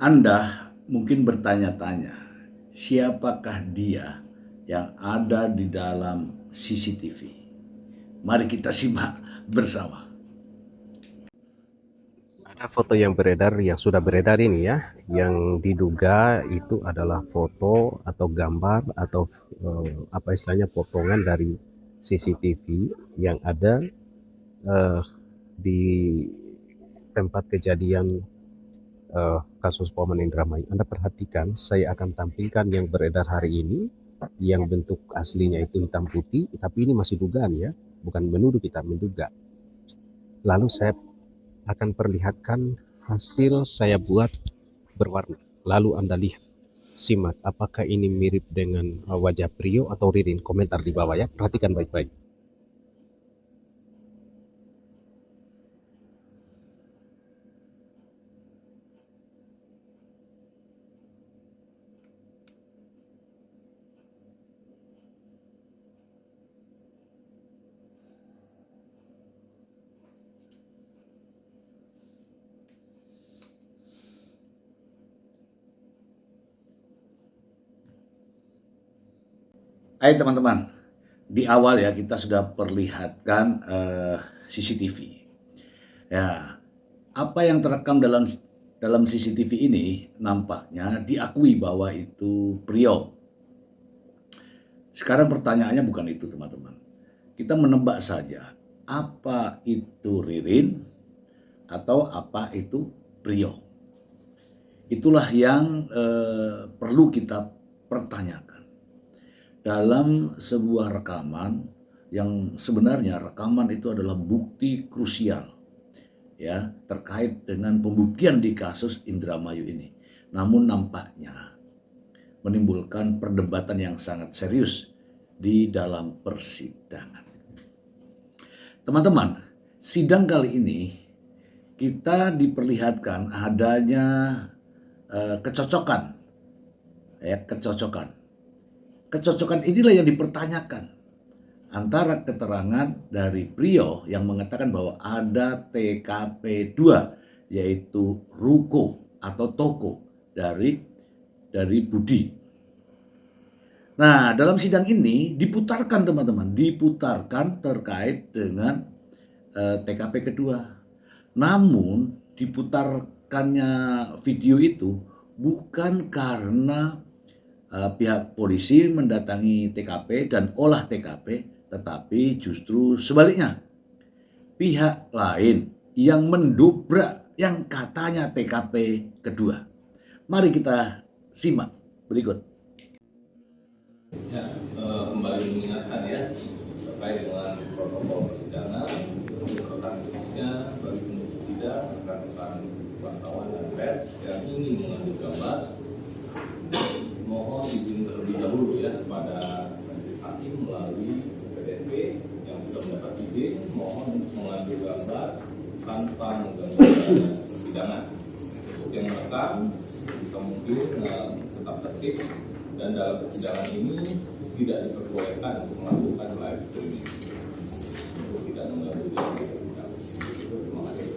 Anda mungkin bertanya-tanya, siapakah dia yang ada di dalam CCTV? Mari kita simak bersama. Ada foto yang beredar, yang sudah beredar ini ya, yang diduga itu adalah foto atau gambar atau apa istilahnya potongan dari CCTV yang ada di tempat kejadian kasus Paman Indramayu. Anda perhatikan, saya akan tampilkan yang beredar hari ini, yang bentuk aslinya itu hitam putih, tapi ini masih dugaan ya, bukan menuduh, kita menduga. Lalu saya akan perlihatkan hasil saya buat berwarna. Lalu Anda lihat, simak apakah ini mirip dengan wajah Prio atau Ririn. Komentar di bawah ya, perhatikan baik-baik. Ayo teman-teman, di awal ya kita sudah perlihatkan CCTV. Ya, apa yang terekam dalam CCTV ini nampaknya diakui bahwa itu Prio. Sekarang pertanyaannya bukan itu teman-teman. Kita menebak saja, apa itu Ririn atau apa itu Prio. Itulah yang perlu kita pertanyakan. Dalam sebuah rekaman yang sebenarnya rekaman itu adalah bukti krusial ya terkait dengan pembuktian di kasus Indramayu ini. Namun nampaknya menimbulkan perdebatan yang sangat serius di dalam persidangan. Teman-teman, sidang kali ini kita diperlihatkan adanya kecocokan, ya kecocokan. Kecocokan inilah yang dipertanyakan antara keterangan dari Prio yang mengatakan bahwa ada TKP 2, yaitu ruko atau toko dari Budi. Nah, dalam sidang ini diputarkan teman-teman, diputarkan terkait dengan TKP kedua. Namun diputarkannya video itu bukan karena pihak polisi mendatangi TKP dan olah TKP, tetapi justru sebaliknya. Pihak lain yang mendobrak yang katanya TKP kedua. Mari kita simak berikut. Ya, kembali mengingatkan ya terkait dengan protokol persidangan, rekan khususnya bagi penuntut sidang, rekan-rekan wartawan dan pers yang ingin mengambil gambar, mohon izin terlebih dahulu ya kepada majelis hakim melalui PDP yang sudah mendapat izin, mohon mengambil gambar tanpa mengganggu persidangan. Untuk yang merekam, jika mungkin tetap tertib. Dan dalam persidangan ini tidak diperbolehkan untuk melakukan live streaming untuk tidak mengganggu persidangan. Terima kasih.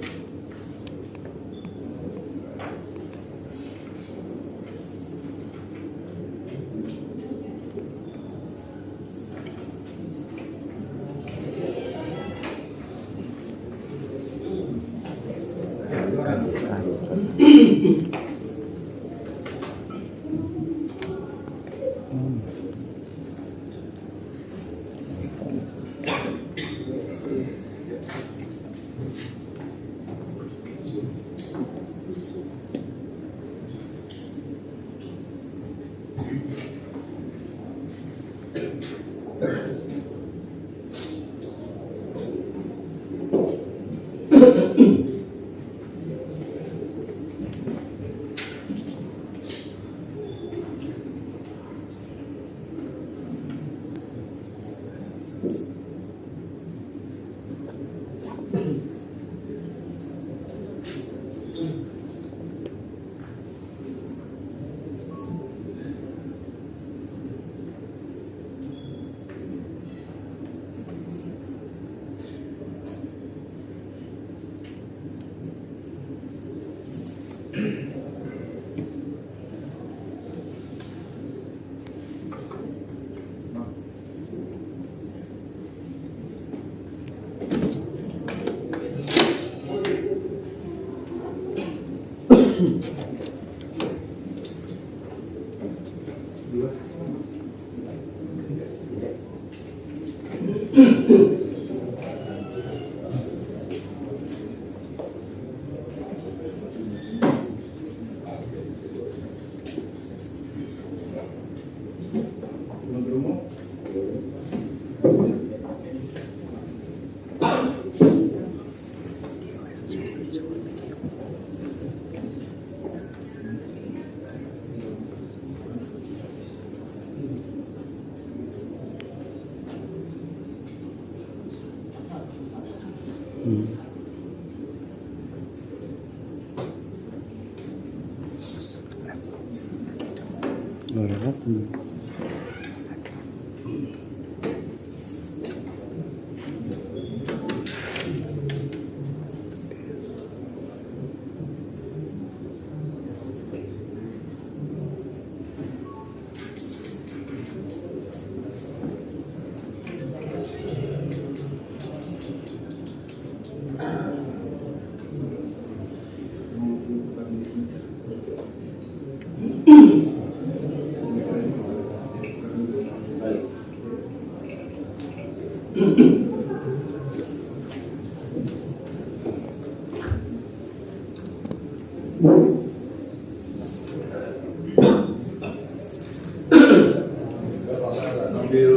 Sambil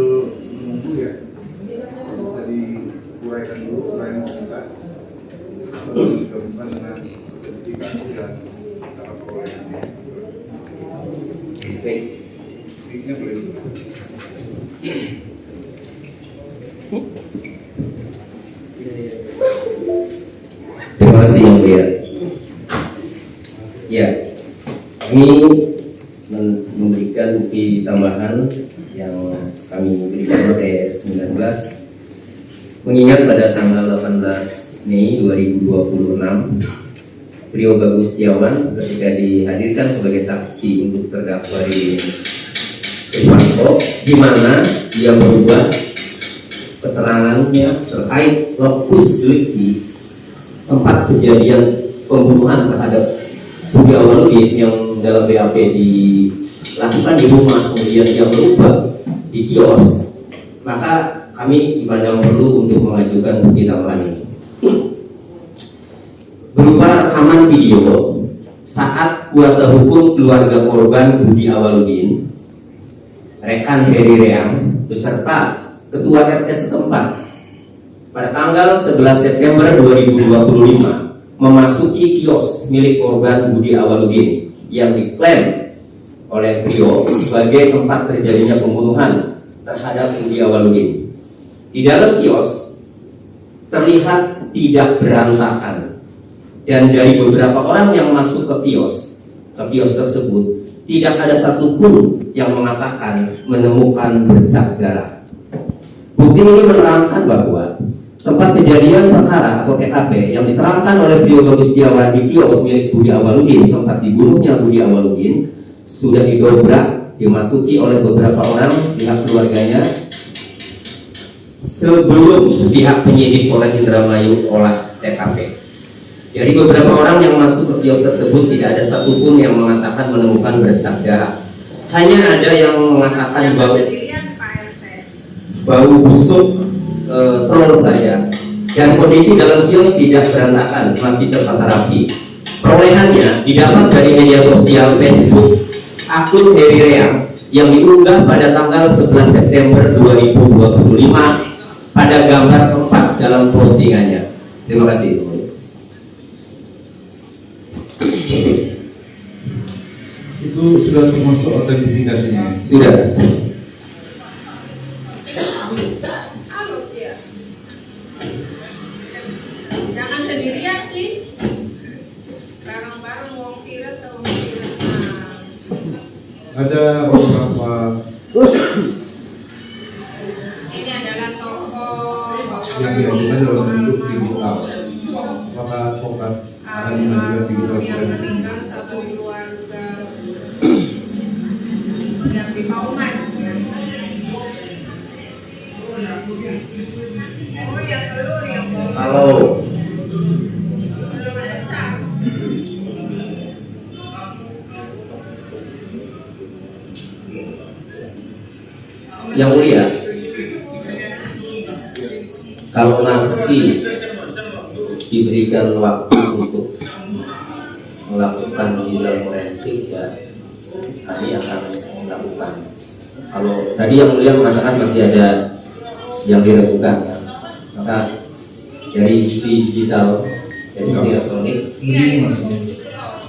menunggu ya, bisa diuraikan dulu pertanyaan kita, lalu digabungkan dengan identifikasi dan cara perolehannya. Baik. Mic-nya boleh dulu. Terima kasih Yang Mulia. Ya, kami memberikan bukti tambahan yang kami berikan T19 mengingat pada tanggal 18 Mei 2026 Prio Bagus Setiawan ketika dihadirkan sebagai saksi untuk terdakwa di Irvanto, di mana dia merubah keterangannya terkait lokus delikti tempat kejadian pembunuhan terhadap Budi Awaludin yang dalam BAP dilakukan di rumah, kemudian dia berubah di kios, maka kami dipandang perlu untuk mengajukan bukti tambahan ini berupa rekaman video saat kuasa hukum keluarga korban Budi Awaludin, rekan Heri Reang beserta ketua RT setempat pada tanggal 11 September 2025 memasuki kios milik korban Budi Awaludin yang diklaim oleh Prio sebagai tempat terjadinya pembunuhan terhadap Budi Awaludin. Di dalam kios terlihat tidak berantakan, dan dari beberapa orang yang masuk ke kios tersebut tidak ada satupun yang mengatakan menemukan bercak darah. Bukti ini menerangkan bahwa tempat kejadian perkara atau TKP yang diterangkan oleh Prio Bagus Setiawan di kios milik Budi Awaludin, tempat dibunuhnya Budi Awaludin, sudah didobrak, dimasuki oleh beberapa orang pihak keluarganya sebelum pihak penyidik Polres Indramayu olah TKP. Dari beberapa orang yang masuk ke kios tersebut tidak ada satupun yang mengatakan menemukan bercak darah. Hanya ada yang mengatakan bau busuk troll saja, dan kondisi dalam kios tidak berantakan, masih tertata rapi. Perolehannya didapat dari media sosial Facebook akun Heri Reang yang diunggah pada tanggal 11 September 2025 pada gambar keempat dalam postingannya. Terima kasih. Itu sudah termasuk autentifikasinya? Sudah. Jangan sendirian sih, bareng-bareng wong kira atau wong kira. Ada beberapa. Ini adalah tokoh Yang diajukan dalam bentuk digital, maka advokat akan mengajukan digital yang forensik. meninggal satu keluarga yang di Pauman. Oh ya, telur yang Halo. telur pecah. Yang mulia, kalau masih diberikan waktu untuk melakukan digital forensik, ya kami akan melakukan. Kalau tadi yang mulia mengatakan masih ada yang diragukan, maka dari digital, dari elektronik, Begini mas,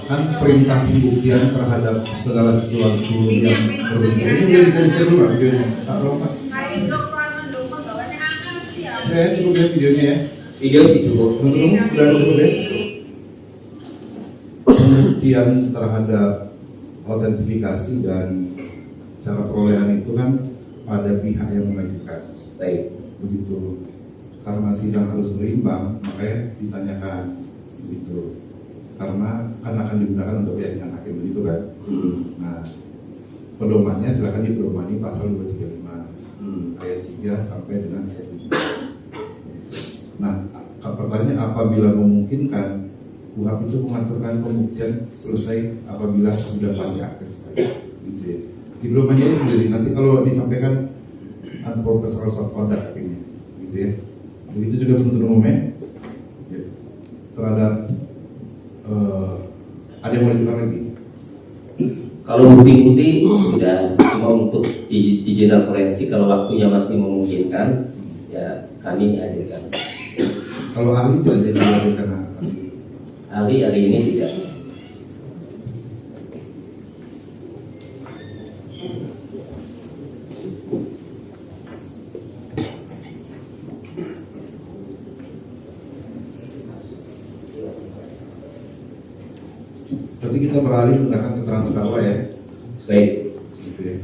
kan perintah pembuktian terhadap segala sesuatu yang berbeda. Ini udah bisa dulu Pak, videonya. Pak Roman. Ya, cukup ya videonya ya. video sih cukup. Udah cukup ya. Pembuktian terhadap autentifikasi dan cara perolehan itu kan pada pihak yang mengajukan. Baik. Begitu. Karena sidang harus berimbang, makanya ditanyakan begitu. Karena kan akan digunakan untuk keyakinan hakim begitu kan. Nah, pedomannya silakan dipedomani pasal 235 ayat 3 sampai dengan ayat 5. Nah, pertanyaannya apabila memungkinkan, KUHP itu mengaturkan pembuktian selesai apabila sudah fase akhir sekali. Gitu ya. Dipedomani aja sendiri. Nanti kalau disampaikan unpurpose rules of conduct hakimnya, gitu ya. Begitu juga penuntut umumnya ya. Terhadap ada yang mau ditukar lagi? Kalau bukti-bukti sudah, cuma untuk digital forensik kalau waktunya masih memungkinkan, ya kami hadirkan. Kalau ahli tidak jadi dihadirkan ahli. Ahli hari ini tidak. Berarti kita beralih menggunakan keterangan terdakwa ya. Baik. Gitu ya.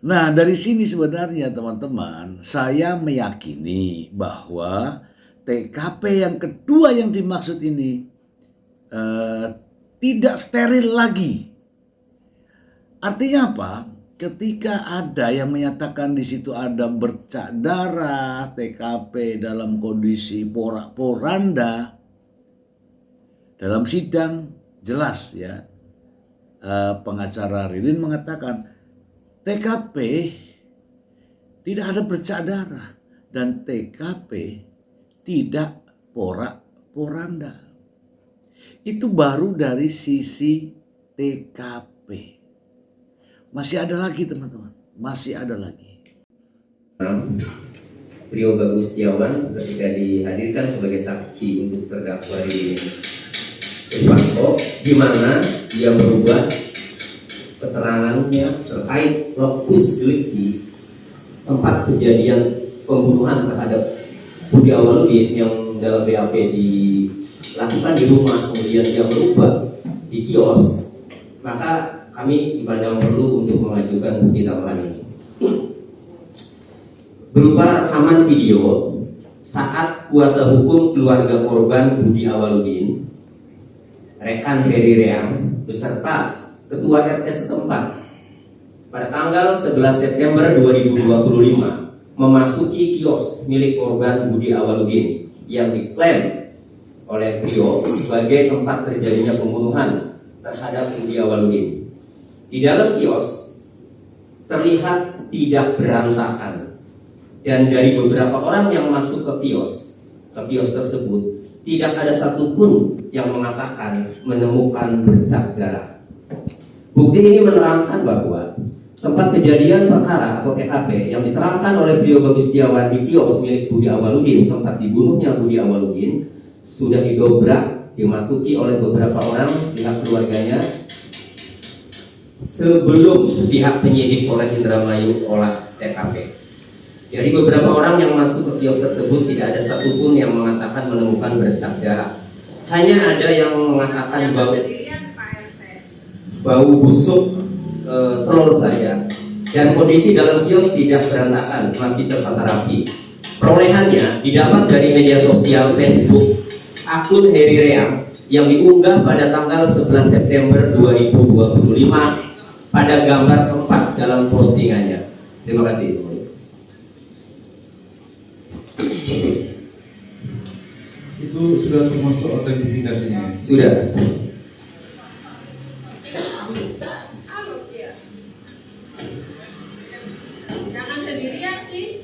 Nah, dari sini sebenarnya teman-teman, saya meyakini bahwa TKP yang kedua yang dimaksud ini tidak steril lagi. Artinya apa? Ketika ada yang menyatakan di situ ada bercak darah, TKP dalam kondisi porak-poranda, dalam sidang jelas ya, pengacara Ririn mengatakan TKP tidak ada bercak darah dan TKP tidak porak-poranda. Itu baru dari sisi TKP. Masih ada lagi teman-teman, masih ada lagi. Prio Bagus Setiawan ketika dihadirkan sebagai saksi untuk terdakwa di Irvanto, di mana dia merubah keterangannya terkait lokus delikti tempat kejadian pembunuhan terhadap Budi Awaludin yang dalam BAP dilakukan di rumah, kemudian dia merubah di kios, maka kami dipandang perlu untuk mengajukan bukti tambahan ini berupa rekaman video saat kuasa hukum keluarga korban Budi Awaludin, rekan Heri Reang beserta ketua RT setempat pada tanggal 11 September 2025 memasuki kios milik korban Budi Awaludin yang diklaim oleh beliau sebagai tempat terjadinya pembunuhan terhadap Budi Awaludin. Di dalam kios terlihat tidak berantakan, dan dari beberapa orang yang masuk ke kios tersebut tidak ada satupun yang mengatakan menemukan bercak darah. Bukti ini menerangkan bahwa tempat kejadian perkara atau TKP yang diterangkan oleh Prio Bagus Setiawan di kios milik Budi Awaludin, tempat dibunuhnya Budi Awaludin, sudah didobrak, dimasuki oleh beberapa orang pihak keluarganya sebelum pihak penyidik Polres Indramayu olah TKP. Dari beberapa orang yang masuk ke kios tersebut tidak ada satupun yang mengatakan menemukan bercak darah. Hanya ada yang mengatakan bau busuk troll saja. Dan kondisi dalam kios tidak berantakan, masih tertata rapi. Perolehannya didapat dari media sosial Facebook akun Heri Reang yang diunggah pada tanggal 11 September 2025 pada gambar keempat dalam postingannya. Terima kasih. Itu sudah termasuk autentifikasinya. Sudah. Jangan sih.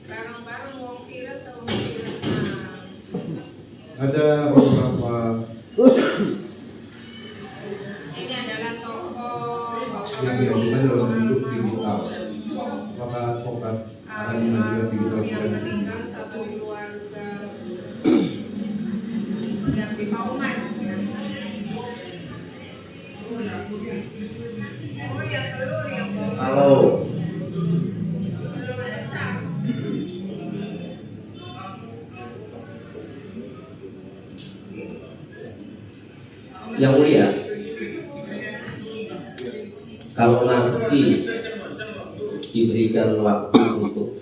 Bareng-bareng wong kira sama kira. Ada beberapa Ini adalah tokoh yang diajukan dalam bentuk digital. Apakah advokat akan mengajukan digital yang forensik? meninggal satu keluarga yang di Pauman. Oh ya telur yang Halo. telur pecah. Yang mulia, kalau masih diberikan waktu untuk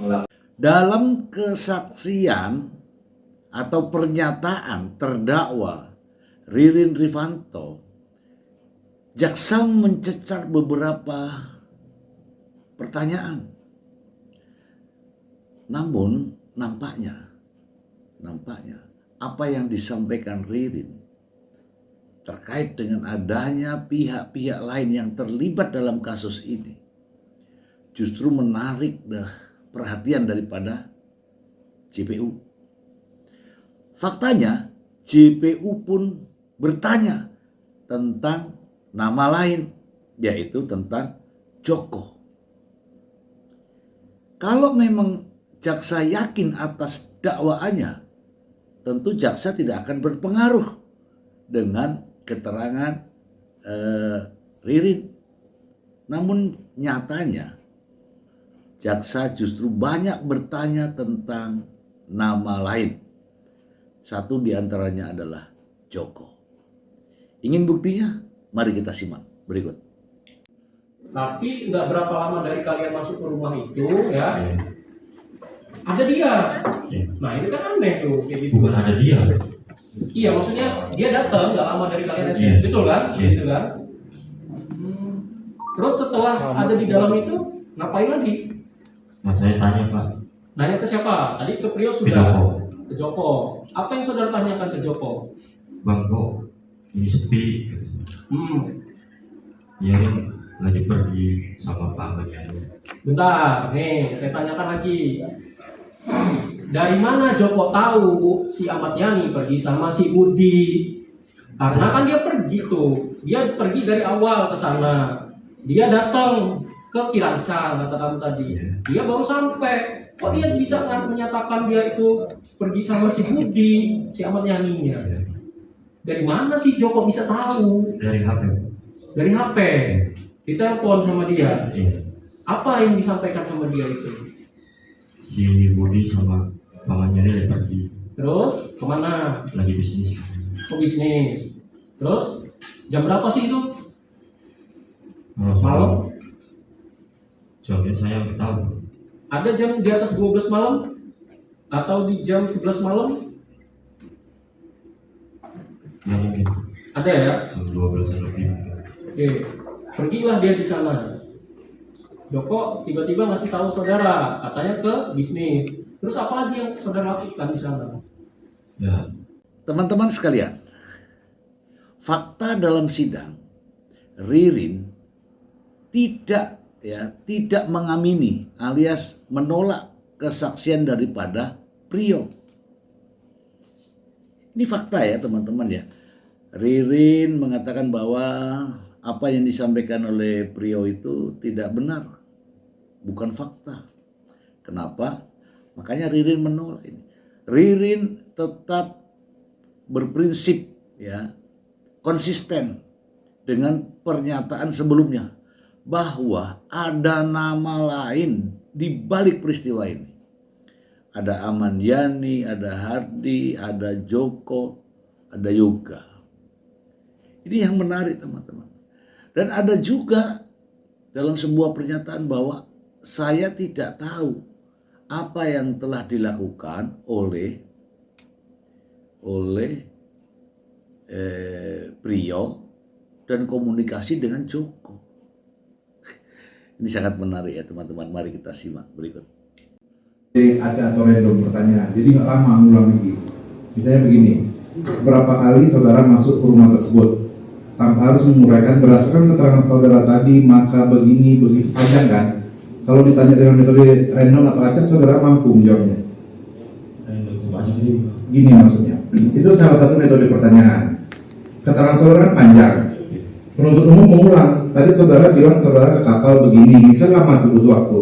melakukan Dalam kesaksian atau pernyataan terdakwa Ririn Rifanto, jaksa mencecar beberapa pertanyaan. Namun nampaknya apa yang disampaikan Ririn terkait dengan adanya pihak-pihak lain yang terlibat dalam kasus ini justru menarik perhatian daripada JPU. Faktanya JPU pun bertanya tentang nama lain, yaitu tentang Joko. Kalau memang jaksa yakin atas dakwaannya, tentu jaksa tidak akan berpengaruh dengan keterangan Ririn. Namun nyatanya jaksa justru banyak bertanya tentang nama lain. Satu diantaranya adalah Joko. Ingin buktinya? Mari kita simak berikut. Tapi nggak berapa lama dari kalian masuk ke rumah itu ya, ada dia. Nah itu kan aneh tuh, kayak gitu. Bukan ada dia. Iya, maksudnya dia datang nggak lama dari kalian Iya. betul kan? Iya. Gitu kan? Terus setelah ada di dalam itu ngapain lagi? Nah, saya tanya Pak, Nanya ke siapa? Tadi ke Priyo ke sudah. Joko, Ke Joko. Apa yang saudara tanyakan ke Joko? Bang kok ini sepi? Dia kan lagi pergi sama Pak Ahmadiyani. Bentar, nih saya tanyakan lagi. Dari mana Joko tahu si Ahmad Yani pergi sama si Budi? Karena kan dia pergi tuh, dia pergi dari awal ke sana. Dia datang ke Kirancang kata kamu tadi. Dia baru sampai. Kok dia bisa menyatakan dia itu pergi sama si Budi, si Ahmad Yani-nya? Dari mana sih Joko bisa tahu? Dari HP. Dari HP. Ditelepon sama dia. Iya. Apa yang disampaikan sama dia itu? Si Budi sama Bang Ahmadiyani lagi pergi, Terus kemana? lagi bisnis. Ke bisnis. Terus jam berapa sih itu? Malam. Malam. Soalnya saya nggak tahu. Ada jam di atas 12 malam? Atau di jam 11 malam? Ya mungkin Ada ya? jam 12 lebih. Oke. Pergilah dia di sana. Joko tiba-tiba ngasih tahu saudara, katanya ke bisnis. Terus apa lagi yang saudara lakukan di sana? Ya, Teman-teman sekalian, fakta dalam sidang, Ririn tidak mengamini alias menolak kesaksian daripada Priyo. Ini fakta ya teman-teman ya. Ririn mengatakan bahwa apa yang disampaikan oleh Priyo itu tidak benar, bukan fakta. Kenapa? Makanya Ririn menolak ini. Ririn tetap berprinsip ya, konsisten dengan pernyataan sebelumnya bahwa ada nama lain di balik peristiwa ini. Ada Ahmadiyani, ada Hardi, ada Joko, ada Yoga. Ini yang menarik teman-teman. Dan ada juga dalam sebuah pernyataan bahwa saya tidak tahu apa yang telah dilakukan oleh Priyo dan komunikasi dengan Joko. Ini sangat menarik ya teman-teman. Mari kita simak berikut. Acak atau random pertanyaan, jadi nggak lama ngulang lagi. Misalnya begini, berapa kali saudara masuk ke rumah tersebut tanpa harus menguraikan berdasarkan keterangan saudara tadi, maka begini panjang kan? Kalau ditanya dengan metode random atau acak, saudara mampu menjawabnya? Macam ini. Gini maksudnya, itu salah satu metode pertanyaan. Keterangan saudara kan panjang. Penuntut umum mengulang. Tadi saudara bilang saudara ke kapal begini, ini kan lama tuh butuh waktu.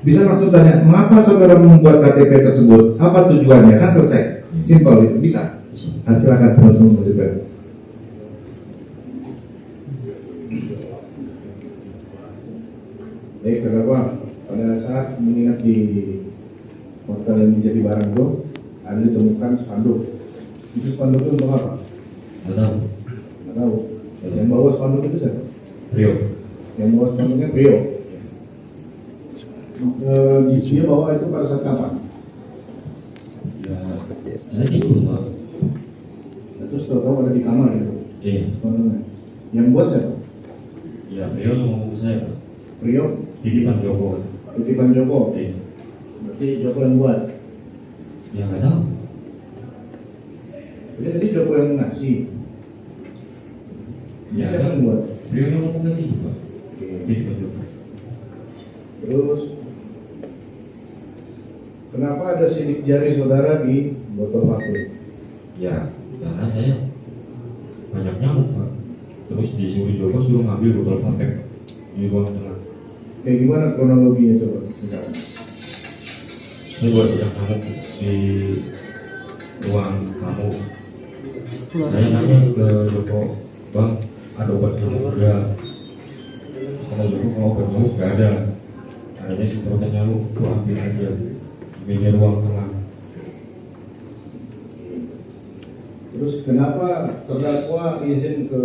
Bisa langsung tanya, mengapa saudara membuat KTP tersebut? Apa tujuannya? Kan selesai. Simpel itu, bisa. Silakan penuntut umum juga. Baik, terdakwa, pada saat menginap di hotel di Jati Barang itu ada ditemukan spanduk. Itu spanduk itu untuk apa? Nggak tahu. Nggak tahu. Yang bawa spanduk itu siapa? Rio. Yang bawa spanduknya Prio. Dia bawa itu pada saat kapan? Ya, saya tidur Pak. Terus tahu ada di kamar itu Iya. spanduknya. Yang buat siapa? Ya, Rio ngomong ke saya. Prio, Titipan Joko. titipan Joko. Iya. Berarti Joko yang buat. Ya nggak tahu. Jadi tadi Joko yang ngasih. Ya, Siapa yang buat? Rio yang ngomong ke Titi Pak. Oke. Titipan Joko. Terus kenapa ada sidik jari saudara di botol vakum? Ya, karena saya banyak nyamuk Pak. Terus disuruh Joko suruh ngambil botol patek di ruang tengah. Kayak gimana kronologinya coba? Sekarang. Saya buat banyak nyamuk di ruang tamu. Saya nanya ke Joko, Bang, ada obat nyamuk enggak? Kalau Joko mau obat nyamuk nggak ada. Akhirnya si obat nyamuk itu ambil aja di meja ruang tengah. Terus kenapa terdakwa izin ke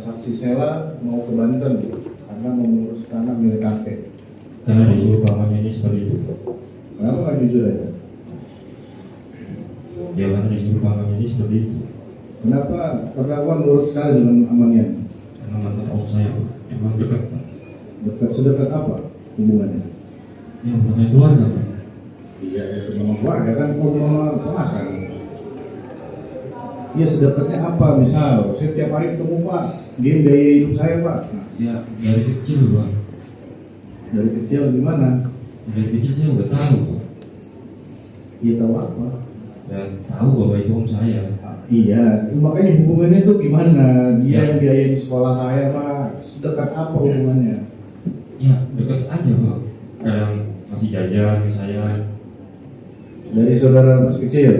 saksi Sela mau ke Banten karena mau mengurus tanah milik kakek? Karena disuruh pamannya ini seperti itu. Kenapa nggak jujur aja? Ya karena disuruh pamannya ini seperti itu. Kenapa terdakwa nurut sekali dengan Amanian? Karena mantan om saya emang dekat Pak. Dekat sedekat apa hubungannya? Ya bukannya keluarga Pak. Iya, itu memang keluarga kan, mama ponakan. Iya, sedekatnya apa? Misal, saya tiap hari ketemu Pak, dia biaya hidup saya Pak. Nah, Ya dari kecil Pak. dari kecil gimana? Dari kecil saya udah tahu Pak. Iya tahu apa? Ya tahu bahwa itu om saya. Iya, makanya hubungannya tuh gimana? Dia yang biayain sekolah saya Pak, sedekat apa hubungannya? Ya dekat aja Pak. Kadang masih jajan ke saya. Dari saudara masih kecil?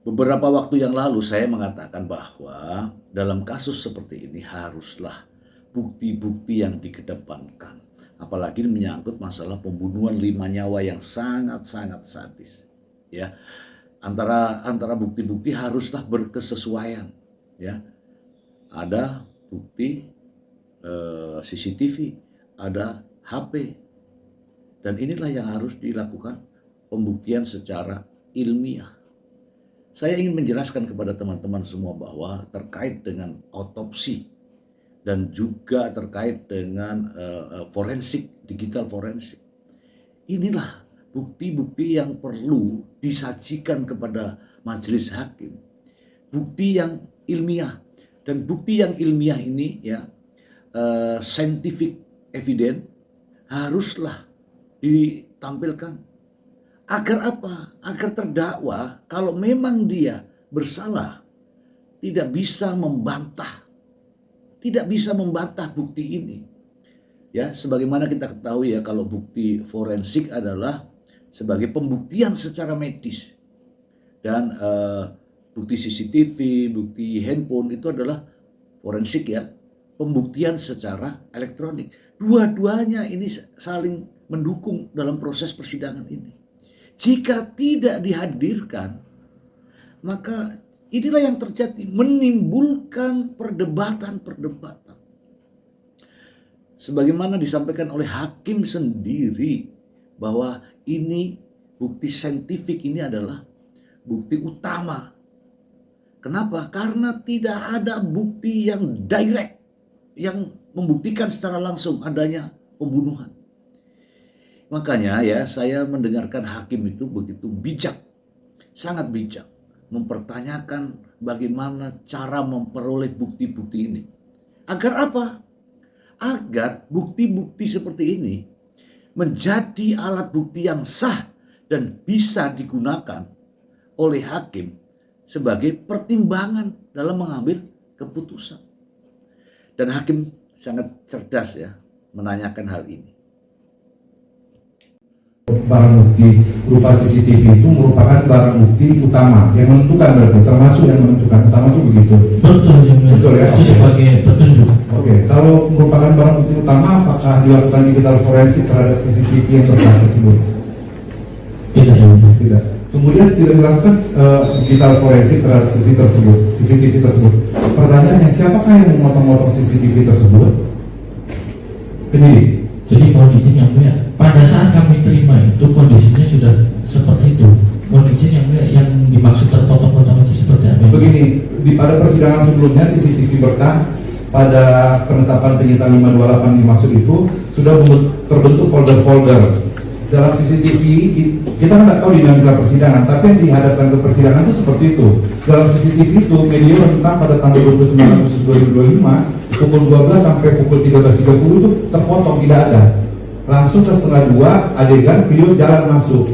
Beberapa waktu yang lalu saya mengatakan bahwa dalam kasus seperti ini haruslah bukti-bukti yang dikedepankan. Apalagi ini menyangkut masalah pembunuhan 5 nyawa yang sangat-sangat sadis. Ya, antara bukti-bukti haruslah berkesesuaian. Ya, ada bukti CCTV, ada HP, dan inilah yang harus dilakukan pembuktian secara ilmiah. Saya ingin menjelaskan kepada teman-teman semua bahwa terkait dengan otopsi dan juga terkait dengan forensik, digital forensik. Inilah bukti-bukti yang perlu disajikan kepada majelis hakim. Bukti yang ilmiah, dan bukti yang ilmiah ini ya scientific evidence haruslah ditampilkan. Agar apa? Agar terdakwa kalau memang dia bersalah tidak bisa membantah. Tidak bisa membantah bukti ini. Ya, sebagaimana kita ketahui ya, kalau bukti forensik adalah sebagai pembuktian secara medis. Dan bukti CCTV, bukti handphone itu adalah forensik ya, pembuktian secara elektronik. Dua-duanya ini saling mendukung dalam proses persidangan ini. Jika tidak dihadirkan, maka inilah yang terjadi, menimbulkan perdebatan-perdebatan. Sebagaimana disampaikan oleh hakim sendiri, bahwa ini bukti saintifik ini adalah bukti utama. Kenapa? Karena tidak ada bukti yang direct, yang membuktikan secara langsung adanya pembunuhan. Makanya ya, saya mendengarkan hakim itu begitu bijak, sangat bijak, mempertanyakan bagaimana cara memperoleh bukti-bukti ini. Agar apa? Agar bukti-bukti seperti ini menjadi alat bukti yang sah dan bisa digunakan oleh hakim sebagai pertimbangan dalam mengambil keputusan. Dan hakim sangat cerdas ya menanyakan hal ini. Barang bukti berupa CCTV itu merupakan barang bukti utama yang menentukan, berarti termasuk yang menentukan utama itu begitu. Betul, yang mulia. Betul ya, Itu oke. sebagai petunjuk. Oke, kalau merupakan barang bukti utama, apakah dilakukan digital forensik terhadap CCTV yang bersangkutan tersebut? Tidak, yang mulia. Tidak. Kemudian tidak dilakukan digital forensik terhadap CCTV tersebut. Pertanyaannya, siapakah yang memotong-motong CCTV tersebut? Penyidik. Jadi mohon izin yang mulia, pada saat kami terima itu kondisinya sudah seperti itu. Mohon izin yang mulia, yang dimaksud terpotong-potong itu seperti apa? Begini, pada persidangan sebelumnya CCTV berkah pada penetapan penyitaan 528 dimaksud itu sudah terbentuk folder-folder. Dalam CCTV kita nggak tahu dinamika persidangan, tapi yang dihadapkan ke persidangan itu seperti itu. Dalam CCTV itu media tentang pada tanggal 29 Agustus 2025 pukul 12 sampai pukul 13.30 itu terpotong, tidak ada. Langsung ke setengah 2 adegan video jalan masuk.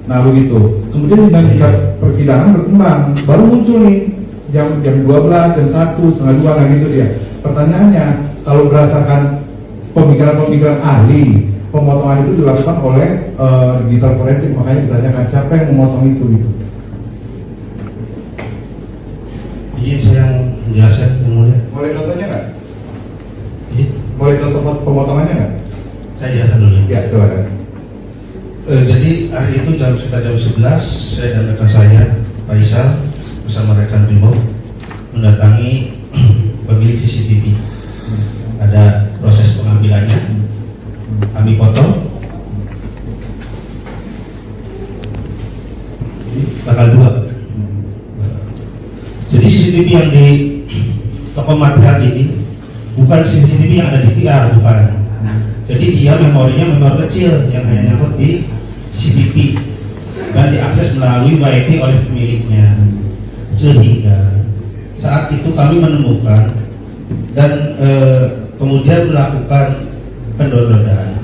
Nah begitu. Kemudian dinamika persidangan berkembang, baru muncul nih jam 12, jam 1, setengah 2, nah gitu dia. Pertanyaannya, kalau berdasarkan pemikiran ahli, pemotongan itu dilakukan oleh digital forensik, makanya ditanyakan siapa yang memotong itu gitu. Izin saya menjelaskan yang mulia. Boleh contohnya nggak? Izin, Boleh contoh pemotongannya nggak? saya jelaskan dulu. Ya silakan. Jadi hari itu sekitar jam 11 saya dan rekan saya Pak Isal bersama rekan Brimob mendatangi pemilik CCTV. Ada proses pengambilannya, kami potong tanggal 2. Jadi CCTV yang di toko material ini bukan CCTV yang ada di VR, bukan. Jadi dia memori kecil yang hanya nyangkut di CCTV dan diakses melalui WiFi oleh pemiliknya. Sehingga saat itu kami menemukan dan kemudian melakukan pendownloadan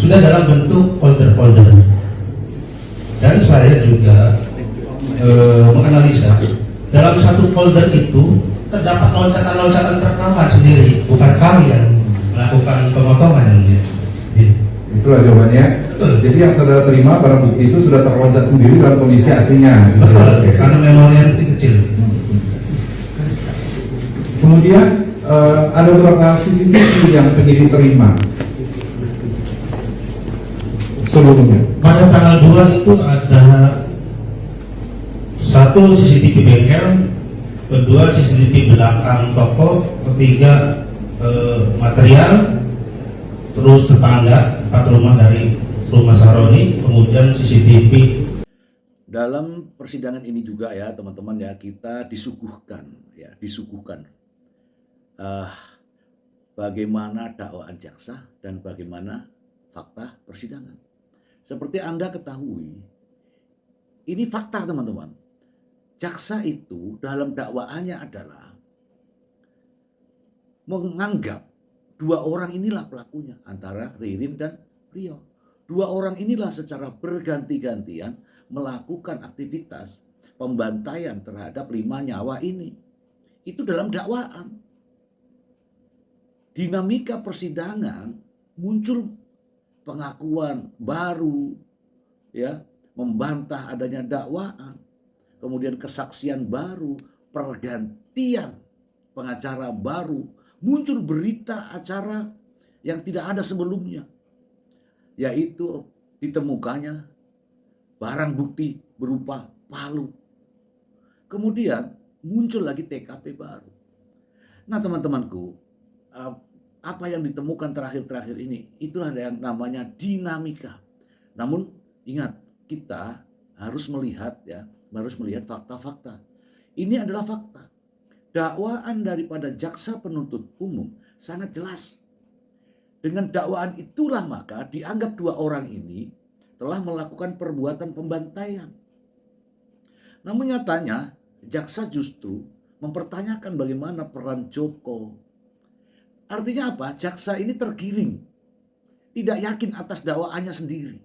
sudah dalam bentuk folder-folder, dan saya juga menganalisa dalam satu folder itu terdapat loncatan-loncatan rekaman sendiri, bukan kami yang melakukan pemotongan. Itulah jawabannya. Betul. Jadi yang saudara terima barang bukti itu sudah terloncat sendiri dalam kondisi aslinya. Gitu. Betul, Oke. karena memorinya lebih kecil. Kemudian ada beberapa CCTV yang penyidik terima sebelumnya. Pada tanggal 2 itu ada satu CCTV bengkel, kedua CCTV belakang toko, ketiga material, terus tetangga 4 rumah dari rumah Saroni, kemudian CCTV. Dalam persidangan ini juga ya teman-teman ya, kita disuguhkan bagaimana dakwaan jaksa dan bagaimana fakta persidangan. Seperti Anda ketahui, ini fakta teman-teman. Jaksa itu dalam dakwaannya adalah menganggap 2 orang inilah pelakunya, antara Ririn dan Rio. 2 orang inilah secara berganti-gantian melakukan aktivitas pembantaian terhadap 5 nyawa ini. Itu dalam dakwaan. Dinamika persidangan muncul pengakuan baru, ya, membantah adanya dakwaan, kemudian kesaksian baru, pergantian pengacara baru, muncul berita acara yang tidak ada sebelumnya, yaitu ditemukannya barang bukti berupa palu. Kemudian muncul lagi TKP baru. Nah teman-temanku, apa yang ditemukan terakhir-terakhir ini, itulah yang namanya dinamika. Namun ingat, kita harus melihat fakta-fakta. Ini adalah fakta. Dakwaan daripada jaksa penuntut umum sangat jelas. Dengan dakwaan itulah maka dianggap 2 orang ini telah melakukan perbuatan pembantaian. Namun nyatanya jaksa justru mempertanyakan bagaimana peran Joko. Artinya apa? Jaksa ini tergiring. tidak yakin atas dakwaannya sendiri.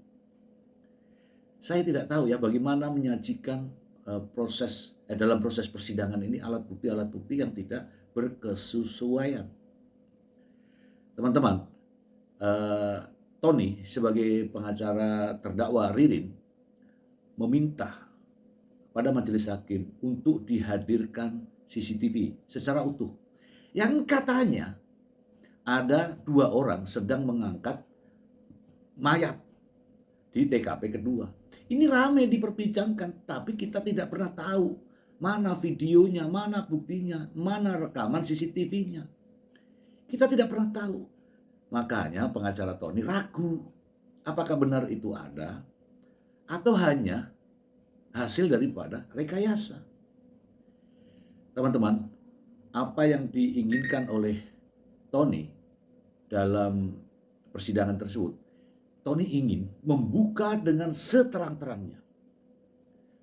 Saya tidak tahu ya bagaimana menyajikan dalam proses persidangan ini alat bukti yang tidak berkesesuaian. Teman-teman, Tony sebagai pengacara terdakwa Ririn meminta pada majelis hakim untuk dihadirkan CCTV secara utuh. Yang katanya ada 2 orang sedang mengangkat mayat di TKP kedua. Ini ramai diperbincangkan, tapi kita tidak pernah tahu mana videonya, mana buktinya, mana rekaman CCTV-nya. Kita tidak pernah tahu. Makanya pengacara Tony ragu apakah benar itu ada atau hanya hasil daripada rekayasa. Teman-teman, apa yang diinginkan oleh Tony dalam persidangan tersebut, Tony ingin membuka dengan seterang-terangnya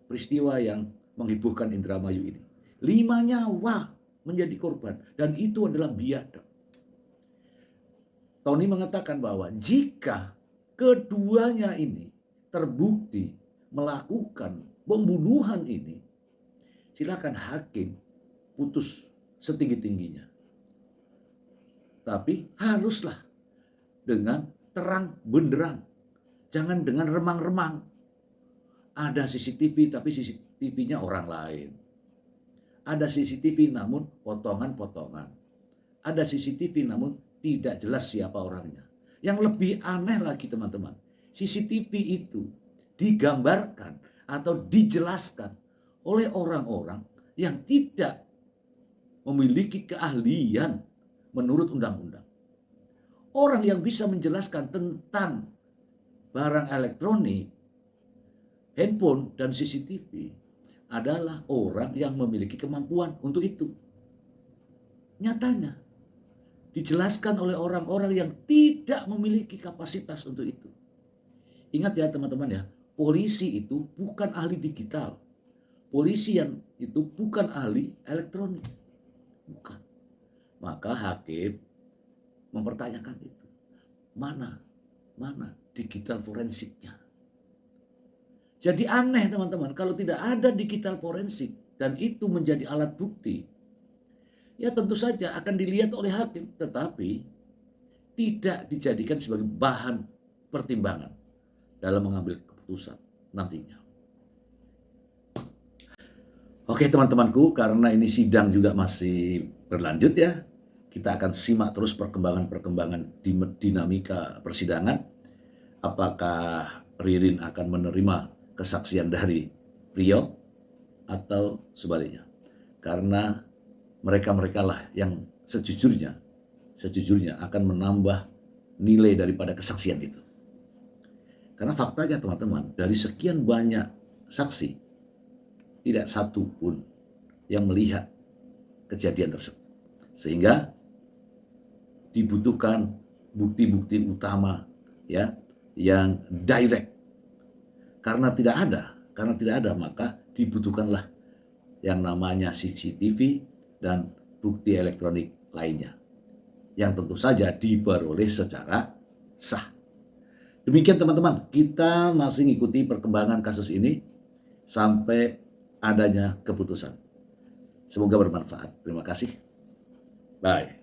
peristiwa yang menghebohkan Indramayu ini. 5 nyawa menjadi korban dan itu adalah biadab. Tony mengatakan bahwa jika keduanya ini terbukti melakukan pembunuhan ini, silakan hakim putus setinggi-tingginya. Tapi haruslah dengan terang benderang, jangan dengan remang-remang. Ada CCTV tapi CCTV-nya orang lain. Ada CCTV namun potongan-potongan. Ada CCTV namun tidak jelas siapa orangnya. Yang lebih aneh lagi teman-teman, CCTV itu digambarkan atau dijelaskan oleh orang-orang yang tidak memiliki keahlian menurut undang-undang. Orang yang bisa menjelaskan tentang barang elektronik, handphone, dan CCTV adalah orang yang memiliki kemampuan untuk itu. Nyatanya, dijelaskan oleh orang-orang yang tidak memiliki kapasitas untuk itu. Ingat ya teman-teman ya, polisi itu bukan ahli digital. Polisi yang itu bukan ahli elektronik. Bukan. Maka hakim mempertanyakan itu. Mana digital forensiknya? Jadi aneh teman-teman, kalau tidak ada digital forensik dan itu menjadi alat bukti, ya tentu saja akan dilihat oleh hakim, tetapi tidak dijadikan sebagai bahan pertimbangan dalam mengambil keputusan nantinya. Oke teman-temanku, karena ini sidang juga masih berlanjut ya, kita akan simak terus perkembangan dinamika persidangan. Apakah Ririn akan menerima kesaksian dari Priok atau sebaliknya? Karena mereka lah yang sejujurnya akan menambah nilai daripada kesaksian itu. Karena faktanya teman-teman, dari sekian banyak saksi, tidak satu pun yang melihat kejadian tersebut. Sehingga dibutuhkan bukti-bukti utama ya yang direct. Karena tidak ada maka dibutuhkanlah yang namanya CCTV dan bukti elektronik lainnya yang tentu saja diperoleh secara sah. Demikian teman-teman, kita masih mengikuti perkembangan kasus ini sampai adanya keputusan. Semoga bermanfaat. Terima kasih. Bye.